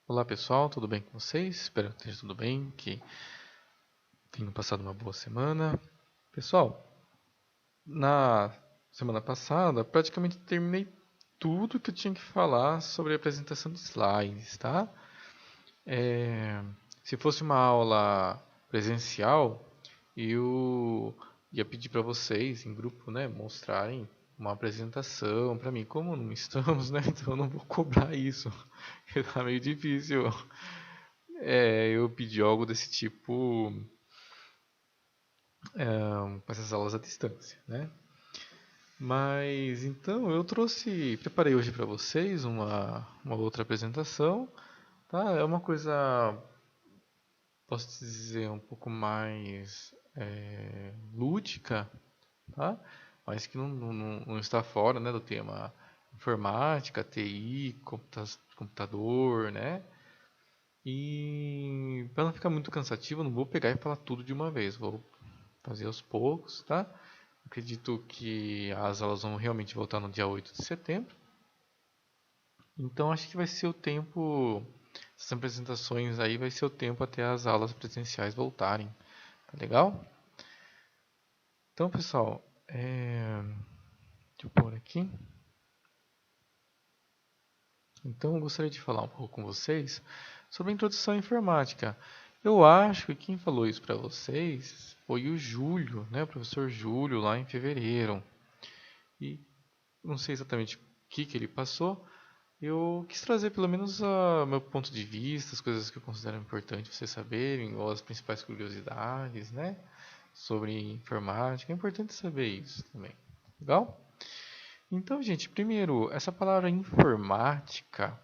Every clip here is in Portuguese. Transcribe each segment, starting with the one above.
Olá pessoal, tudo bem com vocês? Espero que esteja tudo bem, que tenham passado uma boa semana. Pessoal, na semana passada praticamente terminei tudo que eu tinha que falar sobre a apresentação de slides, tá? É, Se fosse uma aula presencial, eu ia pedir para vocês em grupo, né, mostrarem uma apresentação para mim. Como não estamos, né, então eu não vou cobrar isso. Tá meio difícil. Eu pedi algo desse tipo com essas aulas à distância, né? Mas então preparei hoje para vocês uma outra apresentação, tá? É uma coisa, posso dizer, um pouco mais lúdica, tá? Mas que não está fora, né, do tema informática, TI, computador, né? E para não ficar muito cansativo, eu não vou pegar e falar tudo de uma vez, vou fazer aos poucos, tá? Acredito que as aulas vão realmente voltar no dia 8 de setembro. Então acho que vai ser o tempo, essas apresentações aí vai ser o tempo até as aulas presenciais voltarem. Tá legal? Então, pessoal, deixa eu pôr aqui. Então, eu gostaria de falar um pouco com vocês sobre a introdução à informática. Eu acho que quem falou isso para vocês foi o Júlio, né? O professor Júlio, lá em fevereiro. E não sei exatamente o que ele passou. Eu quis trazer pelo menos o meu ponto de vista, as coisas que eu considero importante vocês saberem, ou as principais curiosidades, né? Sobre informática. É importante saber isso também. Legal? Então, gente, primeiro, essa palavra informática,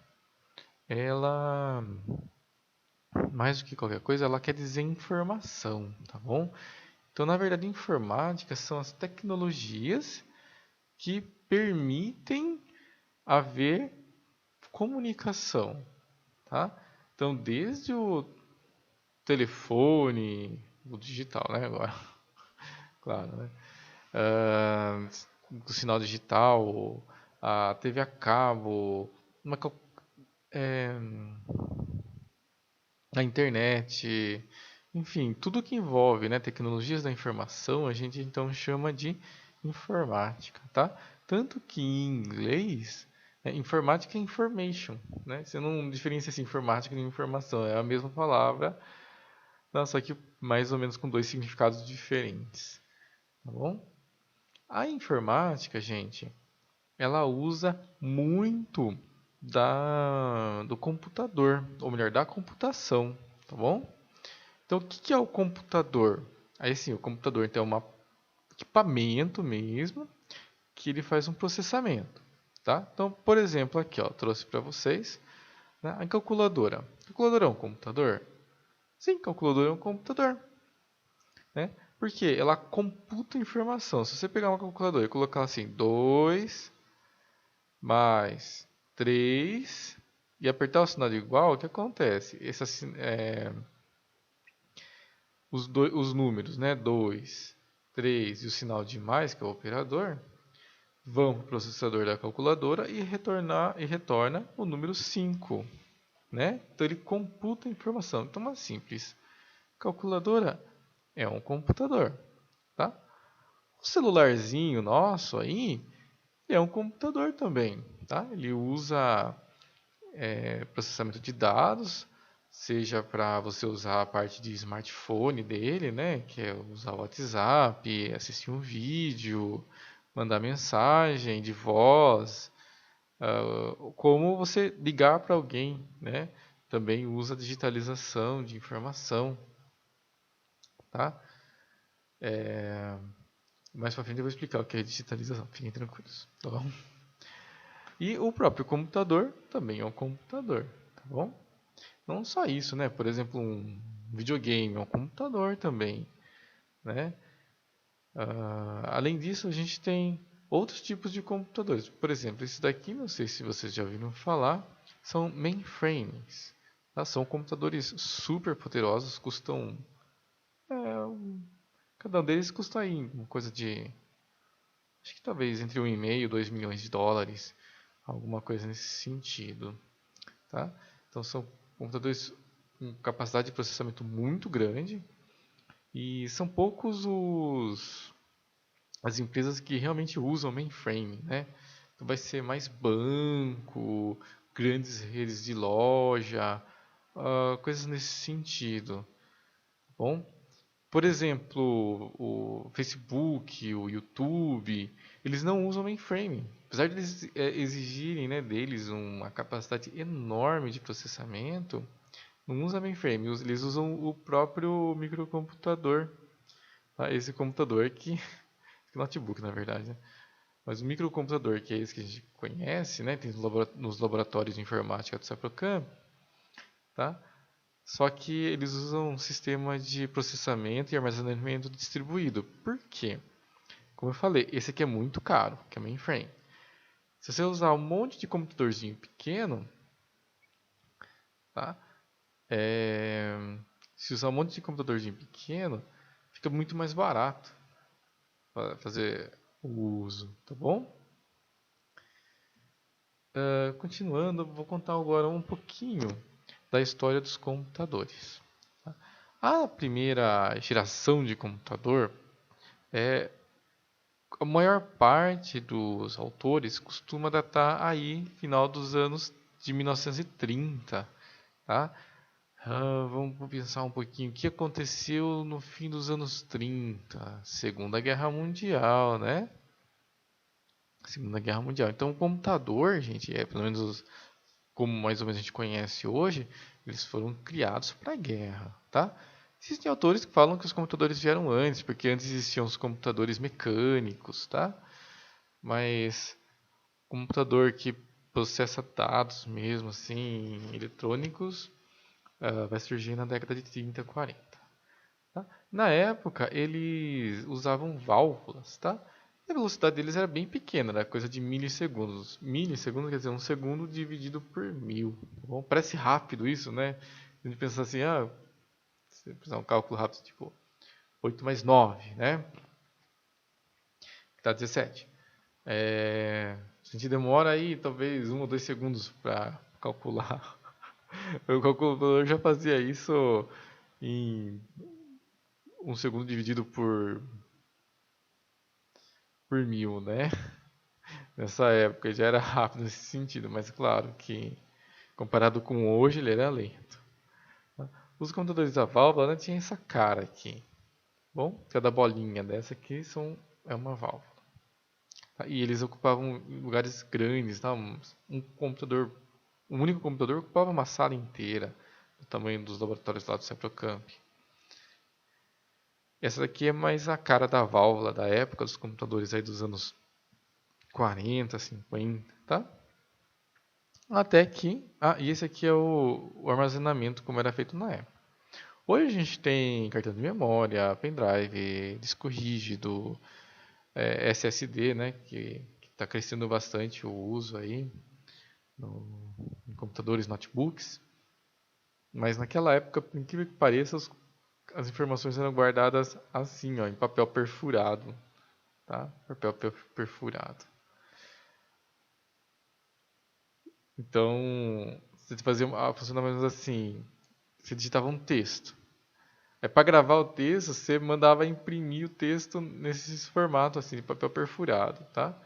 ela, mais do que qualquer coisa, ela quer dizer informação, tá bom? Então, na verdade, informática são as tecnologias que permitem haver comunicação, tá? Então, desde o telefone, o digital, né? Agora, claro, né? Ah, o sinal digital, a TV a cabo, uma, é, a internet, enfim, tudo que envolve, né, tecnologias da informação, a gente então chama de informática, tá? Tanto que em inglês, informática é information, né? Você não diferencia assim, informática de informação, é a mesma palavra, só que mais ou menos com dois significados diferentes, tá bom? A informática, gente, ela usa muito do computador, ou melhor, da computação, tá bom? Então, o que é o computador? Aí sim, o computador então, é um equipamento mesmo que ele faz um processamento, tá? Então, por exemplo, aqui, ó, trouxe para vocês, né, a calculadora. A calculadora é um computador? Sim, a calculadora é um computador, né? Porque ela computa informação. Se você pegar uma calculadora e colocar assim, 2 mais 3 e apertar o sinal de igual, o que acontece? Os números, né, 2, 3 e o sinal de mais, que é o operador, vão para o processador da calculadora e retorna o número 5, né? Então ele computa a informação. Então, mais simples. Calculadora é um computador, tá? O celularzinho nosso aí é um computador também, tá? Ele usa processamento de dados, seja para você usar a parte de smartphone dele, né, que é usar o WhatsApp, assistir um vídeo, mandar mensagem de voz, como você ligar para alguém, né, também usa digitalização de informação, tá? Mais para frente eu vou explicar o que é digitalização, fiquem tranquilos, tá bom? E o próprio computador também é um computador, tá bom? Não só isso, né? Por exemplo, um videogame é um computador também, né? Além disso, a gente tem outros tipos de computadores. Por exemplo, esse daqui, não sei se vocês já ouviram falar, são mainframes. Tá? São computadores super poderosos, custam... cada um deles custa aí uma coisa de... acho que talvez entre 1,5 e 2 milhões de dólares. Alguma coisa nesse sentido. Tá? Então são computadores com capacidade de processamento muito grande, e são poucos as empresas que realmente usam mainframe, né? Então vai ser mais banco, grandes redes de loja, coisas nesse sentido, tá bom? Por exemplo, o Facebook, o YouTube, eles não usam mainframe. Apesar de eles exigirem, né, deles uma capacidade enorme de processamento, não usam mainframe, eles usam o próprio microcomputador. Tá? Esse computador que notebook, na verdade, né? Mas o microcomputador, que é esse que a gente conhece, né? Tem nos laboratórios de informática do Saprocamp, tá? Só que eles usam um sistema de processamento e armazenamento distribuído. Por quê? Como eu falei, esse aqui é muito caro, que é o mainframe. Se você usar um monte de computadorzinho pequeno, tá? Se usar um monte de computadorzinho pequeno, fica muito mais barato para fazer o uso, tá bom? Continuando, vou contar agora um pouquinho da história dos computadores. Tá? A primeira geração de computador, a maior parte dos autores costuma datar aí final dos anos de 1930, tá? Vamos pensar um pouquinho o que aconteceu no fim dos anos 30, Segunda Guerra Mundial, né? Segunda Guerra Mundial. Então, o computador, gente, pelo menos como mais ou menos a gente conhece hoje, eles foram criados para a guerra, tá? Existem autores que falam que os computadores vieram antes, porque antes existiam os computadores mecânicos, tá? Mas computador que processa dados mesmo, assim, eletrônicos, vai surgir na década de 30, 40. Tá? Na época, eles usavam válvulas, tá? E a velocidade deles era bem pequena, era coisa de milissegundos. Milissegundos quer dizer um segundo dividido por 1000. Tá bom? Parece rápido isso, né? A gente pensa assim, se precisar um cálculo rápido, tipo 8 mais 9, né? Que dá 17. A gente demora aí talvez 1 ou 2 segundos para calcular. O calculador já fazia isso em 1 segundo dividido por 1000, né? Nessa época já era rápido nesse sentido, mas claro que comparado com hoje ele era lento. Tá? Os computadores a válvula não tinha essa cara aqui. Bom, cada bolinha dessa aqui é uma válvula. Tá? E eles ocupavam lugares grandes, tá? Um único computador ocupava uma sala inteira, do tamanho dos laboratórios lá do Saprocamp. Essa daqui é mais a cara da válvula da época dos computadores aí dos anos 40, 50, tá? Até que. E esse aqui é o armazenamento como era feito na época. Hoje a gente tem cartão de memória, pendrive, disco rígido, SSD, né? Que está crescendo bastante o uso aí em computadores, notebooks. Mas naquela época, por incrível que pareça, as informações eram guardadas assim, ó, em papel perfurado, tá? Papel perfurado. Então, você fazia funcionava mais ou menos assim, você digitava um texto. Para gravar o texto, você mandava imprimir o texto nesse formato assim, de papel perfurado, tá?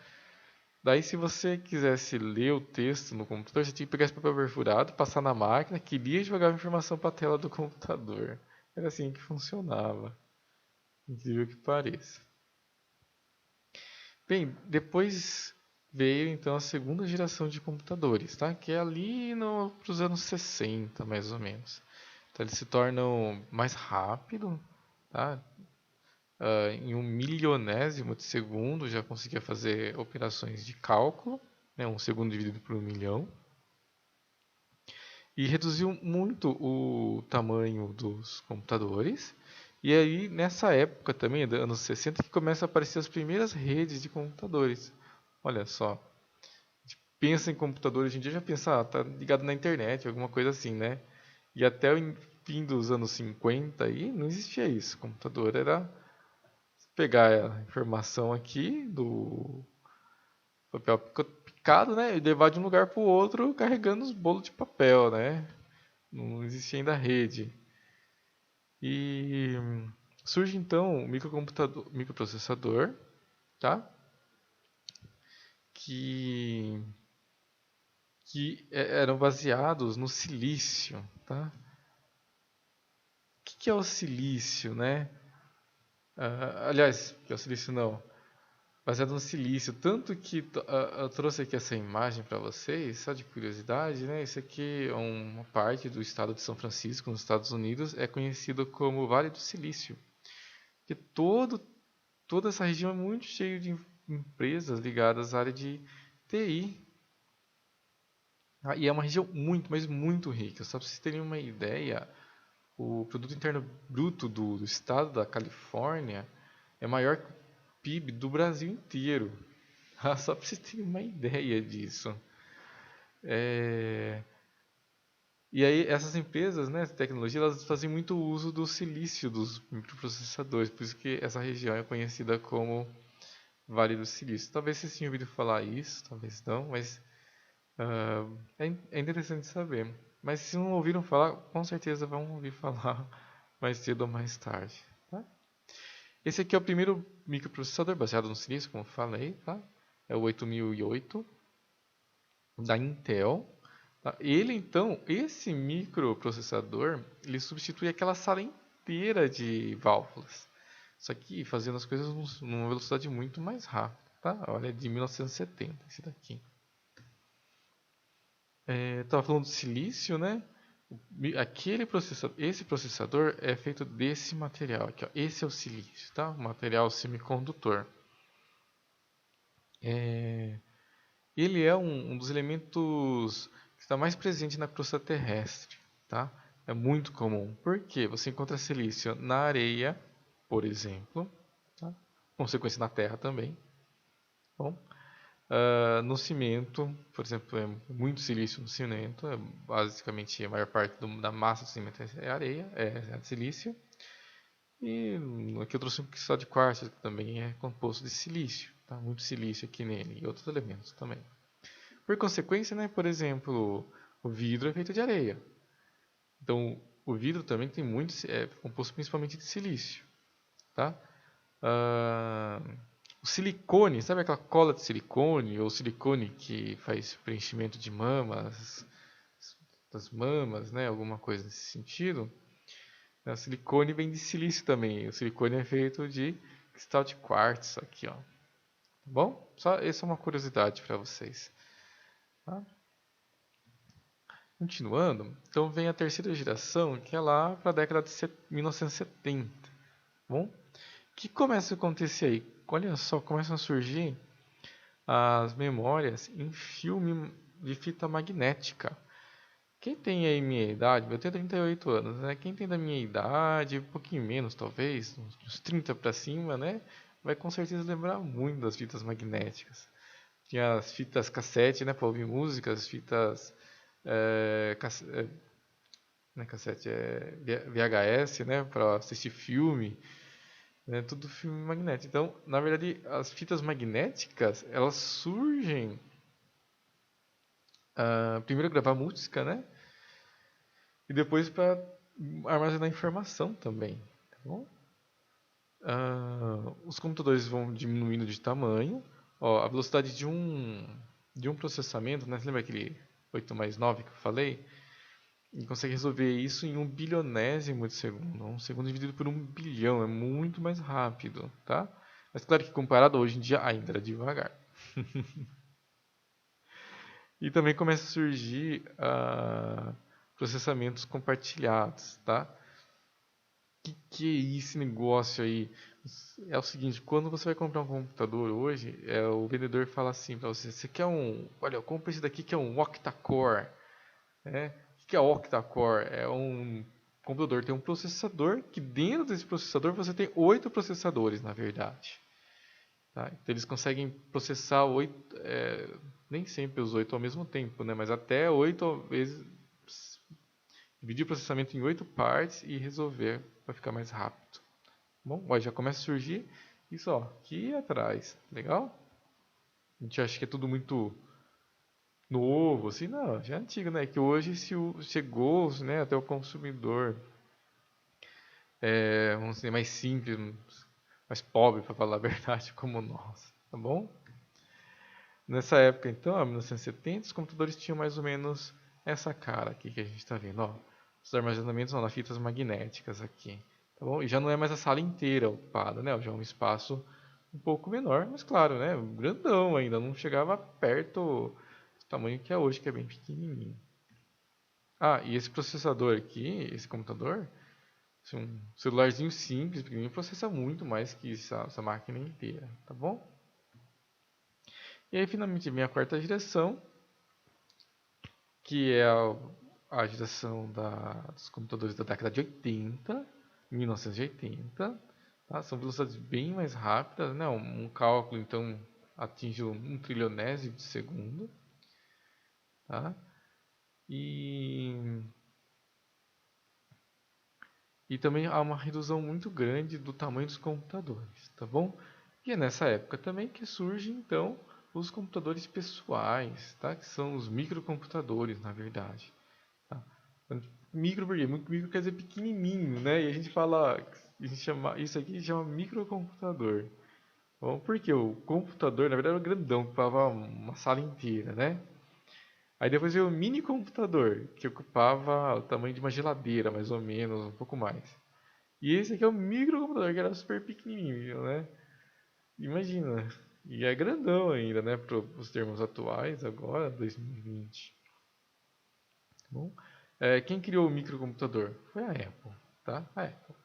Daí, se você quisesse ler o texto no computador, você tinha que pegar esse papel perfurado, passar na máquina, que lia e jogava a informação para a tela do computador. Era assim que funcionava. Incrível que pareça. Bem, depois veio então a segunda geração de computadores, tá? Que é ali para os anos 60, mais ou menos. Então eles se tornam mais rápido, tá? Em 1 milionésimo de segundo já conseguia fazer operações de cálculo, né? 1 segundo dividido por 1 milhão. E reduziu muito o tamanho dos computadores. E aí, nessa época também, dos anos 60, que começam a aparecer as primeiras redes de computadores. Olha só, a gente pensa em computador hoje em dia, já pensa, tá ligado na internet, alguma coisa assim, né? E até o fim dos anos 50 aí, não existia isso. O computador era pegar a informação aqui do papel picado, né? E levar de um lugar para o outro carregando os bolos de papel, né? não existia ainda rede. E surge então o microprocessador, tá? Que, que eram baseados no silício, tá? O que é o silício, né? Aliás, que é o silício não. Baseado no silício, tanto que eu trouxe aqui essa imagem para vocês, só de curiosidade, né? Isso aqui é uma parte do estado de São Francisco, nos Estados Unidos, é conhecido como Vale do Silício, que toda essa região é muito cheia de empresas ligadas à área de TI. E é uma região muito, mas muito rica. Só para vocês terem uma ideia, o produto interno bruto do estado da Califórnia é maior que o PIB do Brasil inteiro. Só para vocês terem uma ideia disso. É... E aí essas empresas, né, de tecnologia, elas fazem muito uso do silício dos microprocessadores, por isso que essa região é conhecida como Vale do Silício. Talvez vocês tenham ouvido falar isso, talvez não, mas é interessante saber. Mas se não ouviram falar, com certeza vão ouvir falar mais cedo ou mais tarde. Tá? Esse aqui é o primeiro microprocessador baseado no silício, como eu falei, tá? É o 8008 da Intel. Tá? Ele então, esse microprocessador, ele substitui aquela sala inteira de válvulas. Só que fazendo as coisas numa velocidade muito mais rápida. Tá? Olha, é de 1970 esse daqui. Estava falando de silício, né? Esse processador é feito desse material aqui, ó. Esse é o silício, tá? O material semicondutor. Ele é um dos elementos que está mais presente na crosta terrestre, tá? É muito comum. Por quê? Você encontra silício na areia, por exemplo, tá? Consequência na terra também. Bom, no cimento, por exemplo, é muito silício no cimento. Basicamente, a maior parte da massa do cimento é areia, é silício. E aqui eu trouxe um cristal de quartzo, que também é composto de silício. Tá? Muito silício aqui nele e outros elementos também. Por consequência, né, por exemplo, o vidro é feito de areia. Então, o vidro também tem muito, é composto principalmente de silício. Tá? O silicone, sabe aquela cola de silicone ou silicone que faz preenchimento de mamas, das mamas, né, alguma coisa nesse sentido? O silicone vem de silício também. O silicone é feito de cristal de quartzo aqui, ó. Tá bom? Só essa é uma curiosidade para vocês. Tá? Continuando, então vem a terceira geração, que é lá para a década de 1970. Tá bom? O que começa a acontecer aí? Olha só, começam a surgir as memórias em filme de fita magnética. Quem tem aí minha idade, eu tenho 38 anos, né? Quem tem da minha idade, um pouquinho menos talvez, uns 30 para cima, né? Vai com certeza lembrar muito das fitas magnéticas. Tinha as fitas cassete, né, para ouvir músicas, fitas não é cassete, é VHS, né, para assistir filme, né, tudo filme magnético. Então, na verdade, as fitas magnéticas, elas surgem primeiro gravar música, né, e depois para armazenar informação também. Tá bom? Os computadores vão diminuindo de tamanho. Ó, a velocidade de um processamento, né? Você lembra aquele 8 mais 9 que eu falei? Ele consegue resolver isso em 1 bilionésimo de segundo. Um segundo dividido por 1 bilhão. É muito mais rápido, tá? Mas claro que comparado hoje em dia ainda era devagar. E também começa a surgir processamentos compartilhados, tá? Que é esse negócio aí? É o seguinte, quando você vai comprar um computador hoje, o vendedor fala assim para você, você quer olha, eu compro esse daqui que é um octa-core, né? O que é octa-core? É um computador, tem um processador, que dentro desse processador você tem 8 processadores, na verdade. Tá? Então eles conseguem processar 8, nem sempre os 8 ao mesmo tempo, né? Mas até 8 vezes, dividir o processamento em 8 partes e resolver para ficar mais rápido. Bom, ó, já começa a surgir isso ó, aqui atrás. Legal? A gente acha que é tudo muito novo, assim, não, já é antigo, né? Que hoje se chegou, né, até o consumidor, vamos dizer, mais simples, mais pobre, para falar a verdade, como nós, tá bom? Nessa época, então, em 1970, os computadores tinham mais ou menos essa cara aqui que a gente está vendo, ó. Os armazenamentos são nas fitas magnéticas aqui, tá bom? E já não é mais a sala inteira ocupada, né? Já é um espaço um pouco menor, mas claro, né? Grandão ainda, não chegava perto do tamanho que é hoje, que é bem pequenininho. Ah, e esse processador aqui, esse computador, um celularzinho simples, pequenininho, processa muito mais que essa máquina inteira, tá bom? E aí finalmente vem a quarta geração, que é a geração dos computadores da década de 80, 1980. Tá? São velocidades bem mais rápidas, né? Um cálculo então atinge um trilionésimo de segundo. Tá? E, e também há uma redução muito grande do tamanho dos computadores, tá bom? E é nessa época também que surgem então os computadores pessoais, tá? Que são os microcomputadores, na verdade. Tá? Micro porque muito micro quer dizer pequenininho, né? E a gente fala, a gente chama isso aqui chama microcomputador. Bom, porque o computador, na verdade, era grandão, ocupava uma sala inteira, né? Aí depois veio o mini computador, que ocupava o tamanho de uma geladeira, mais ou menos, um pouco mais. E esse aqui é o microcomputador, que era super pequenininho, né? Imagina. E é grandão ainda, né? Para os termos atuais, agora, 2020. Bom, quem criou o microcomputador? Foi a Apple, tá? A Apple.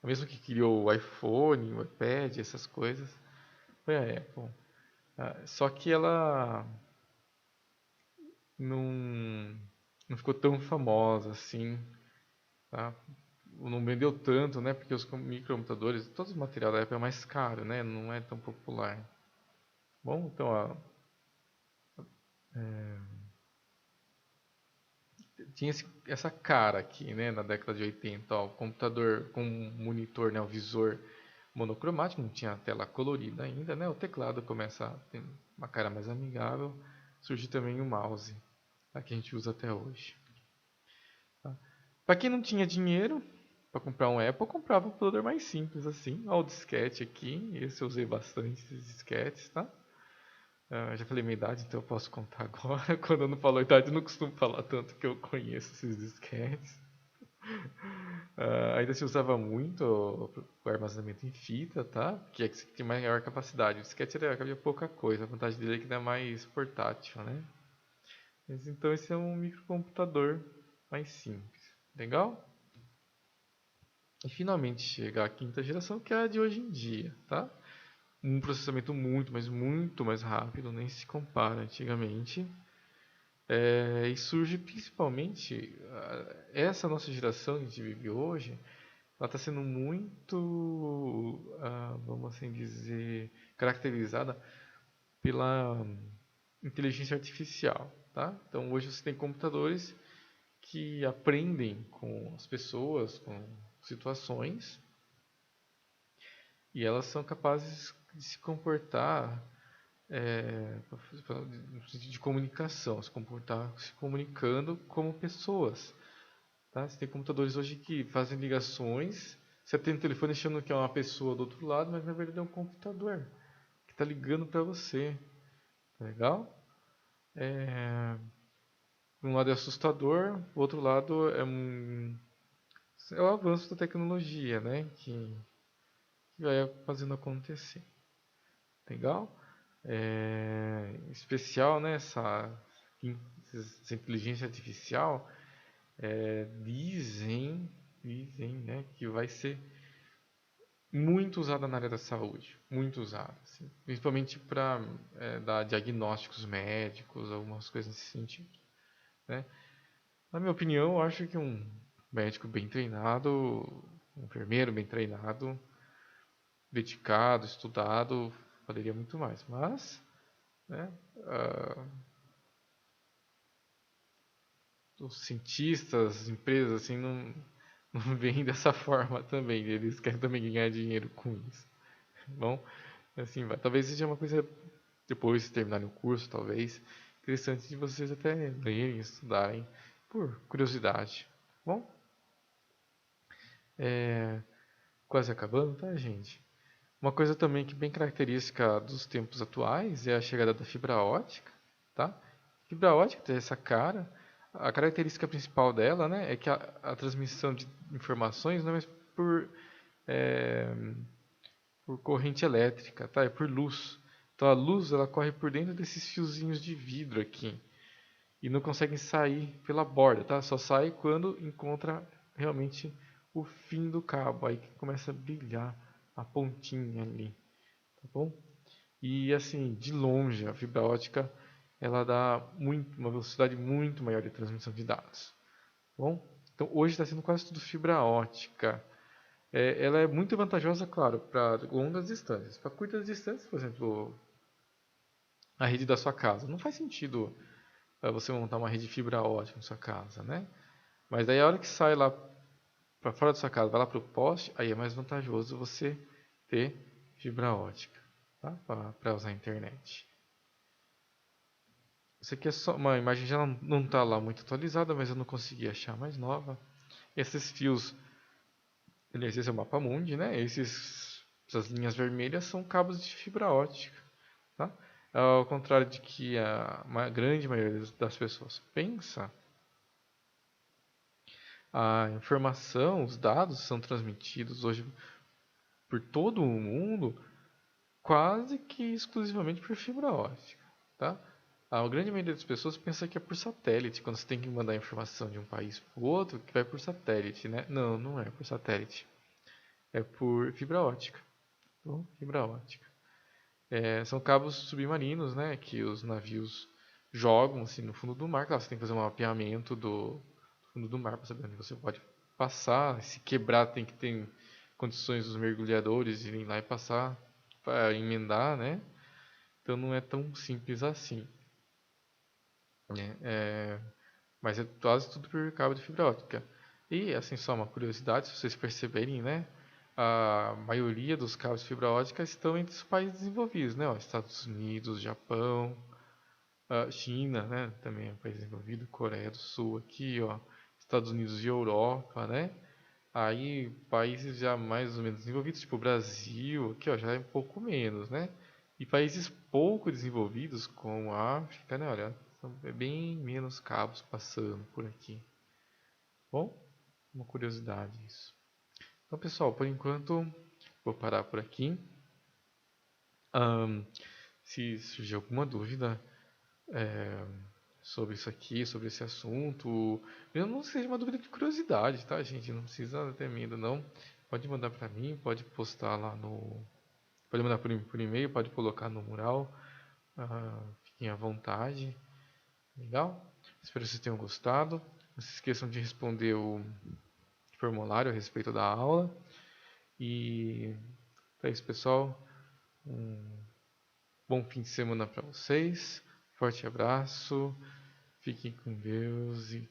A mesma que criou o iPhone, o iPad, essas coisas, foi a Apple. Só que ela não, não ficou tão famosa assim, tá? Não vendeu tanto, né? Porque os microcomputadores, todo o material da Apple é mais caro, né? Não é tão popular. Bom, então, tinha essa cara aqui, né? Na década de 80, ó, o computador com monitor, né? O visor monocromático, não tinha a tela colorida ainda, né? O teclado começa a ter uma cara mais amigável. Surge também o mouse, tá? Que a gente usa até hoje. Tá? Para quem não tinha dinheiro para comprar um Apple, comprava um computador mais simples assim. Olha o disquete aqui, esse eu usei bastante esses disquetes, tá? Já falei minha idade, então eu posso contar agora. Quando eu não falo a idade, eu não costumo falar tanto que eu conheço esses disquetes. Ainda se usava muito o armazenamento em fita, tá? Que é que tem maior capacidade. O disquete cabia pouca coisa, a vantagem dele é que ele é mais portátil, né? Mas, então esse é um microcomputador mais simples. Legal? E finalmente chega a quinta geração, que é a de hoje em dia, tá? Um processamento muito, mas muito mais rápido, nem se compara antigamente. E surge principalmente essa nossa geração que a gente vive hoje, ela está sendo muito, vamos assim dizer, caracterizada pela inteligência artificial, tá? Então hoje você tem computadores que aprendem com as pessoas, com situações, e elas são capazes de se comportar no sentido de comunicação, se comunicando como pessoas. Tá? Você tem computadores hoje que fazem ligações, você atende o telefone achando que é uma pessoa do outro lado, mas na verdade é um computador que está ligando para você. Tá legal? Por um lado é assustador, por outro lado é o avanço da tecnologia, né? Que vai fazendo acontecer. Legal? Especial, né? Essa inteligência artificial, dizem, né, que vai ser muito usada na área da saúde, muito usada, assim, principalmente para dar diagnósticos médicos, algumas coisas nesse sentido, né? Na minha opinião, eu acho que um médico bem treinado, um enfermeiro bem treinado, dedicado, estudado, valeria muito mais, mas, né, uh, os cientistas, as empresas, assim, não veem dessa forma também, eles querem também ganhar dinheiro com isso, tá bom? Assim vai. Talvez seja uma coisa depois de terminar o curso, talvez, interessante de vocês até lerem, estudarem, por curiosidade. Bom, quase acabando, tá, gente? Uma coisa também que é bem característica dos tempos atuais é a chegada da fibra ótica, tá? Fibra ótica tem essa cara. A característica principal dela, né, é que a transmissão de informações não é mais é, por corrente elétrica, tá? É por luz. Então a luz ela corre por dentro desses fiozinhos de vidro aqui e não conseguem sair pela borda, tá? Só sai quando encontra realmente o fim do cabo, aí que começa a brilhar a pontinha ali, tá bom? E assim, de longe, a fibra ótica ela dá uma velocidade muito maior de transmissão de dados, tá bom? Então hoje está sendo quase tudo fibra ótica. Ela é muito vantajosa, claro, para longas distâncias. Para curtas distâncias, por exemplo, a rede da sua casa. Não faz sentido você montar uma rede de fibra ótica na sua casa, né? Mas daí a hora que sai lá para fora da sua casa, vai lá para o poste, aí é mais vantajoso você ter fibra ótica, tá? Para usar a internet. Isso aqui é só uma imagem, já não está lá muito atualizada, mas eu não consegui achar mais nova. Esses fios, esse é o mapa mundi, né? Essas linhas vermelhas são cabos de fibra ótica, tá? Ao contrário de que a grande maioria das pessoas pensa, a informação, os dados são transmitidos hoje por todo o mundo quase que exclusivamente por fibra ótica, tá? A grande maioria das pessoas pensa que é por satélite, quando você tem que mandar informação de um país para o outro, que vai por satélite, né? Não, não é por satélite. É por fibra ótica. Bom, fibra ótica. São cabos submarinos, né? Que os navios jogam assim no fundo do mar. Claro, você tem que fazer um mapeamento do fundo do mar para saber onde você pode passar. Se quebrar, tem que ter condições dos mergulhadores irem lá e passar para emendar, né? Então não é tão simples assim, né? Mas é quase tudo por cabo de fibra ótica. E assim, só uma curiosidade, se vocês perceberem, né? A maioria dos cabos de fibra ótica estão entre os países desenvolvidos, né? Ó, Estados Unidos, Japão, China, né? Também é um país desenvolvido, Coreia do Sul aqui, ó, Estados Unidos e Europa, né? Aí países já mais ou menos desenvolvidos, tipo o Brasil, aqui ó, já é um pouco menos, né? E países pouco desenvolvidos, como a África, né? Olha, são bem menos cabos passando por aqui. Bom, uma curiosidade isso. Então, pessoal, por enquanto vou parar por aqui. Se surgir alguma dúvida sobre isso aqui, sobre esse assunto, mesmo não seja uma dúvida de curiosidade, tá, gente? Não precisa ter medo, não. Pode mandar para mim, pode postar lá no. Pode mandar por e-mail, pode colocar no mural. Fiquem à vontade. Legal? Espero que vocês tenham gostado. Não se esqueçam de responder o formulário a respeito da aula. E é isso, pessoal. Um bom fim de semana para vocês. Forte abraço. Fiquem com Deus e